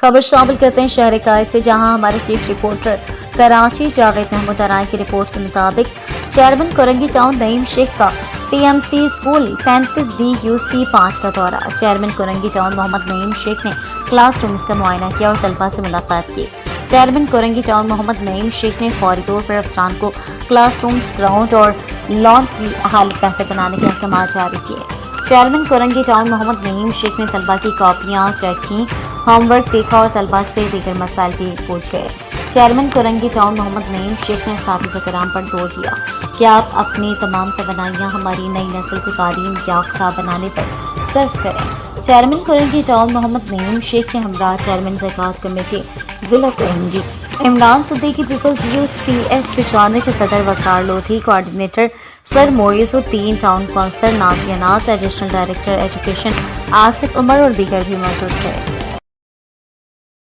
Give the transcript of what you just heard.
खबर शामिल करते हैं शहर कायद से, जहां हमारे चीफ रिपोर्टर कराची जावेद महमूद अराई की रिपोर्ट के मुताबिक चेयरमैन कोरंगी टाउन नईम शेख का PMC स्कूल 35D-UC 5 का दौरा। चेयरमैन कोरंगी टाउन मोहम्मद नईम शेख ने क्लासरूम्स का मुआयना किया और तलबा से मुलाकात की। चेयरमैन कोरंगी टाउन मोहम्मद नईम शेख ने फौरी तौर पर अफसरान को क्लासरूम्स, ग्राउंड और लॉन की हालत बेहतर बनाने के अहकाम जारी किए। चेयरमैन कोरंगी टाउन मोहम्मद नईम शेख ने तलबा की कॉपियाँ चेक की, होमवर्क देखा और तलबा से दीगर मसाइल भी पूछे। चेयरमैन कोरंगी टाउन मोहम्मद नईम शेख ने असातिज़ा कराम पर जोर दिया कि आप अपनी तमाम तवन्नाइयाँ हमारी नई नस्ल को तालीम याफ्ता बनाने पर सर्व करें। चेयरमैन कोरंगी टाउन मोहम्मद नईम शेख के हमरा चेयरमैन ज़कात कमेटी ज़िला कोरंगी इमरान सिद्दीकी, पीपल्स यूथ PS 95 के सदर Waqar Lodhi, coordinator sir Moizuddin, town councillor Nazia Naz, additional director education Asif Umar और दीगर भी मौजूद थे।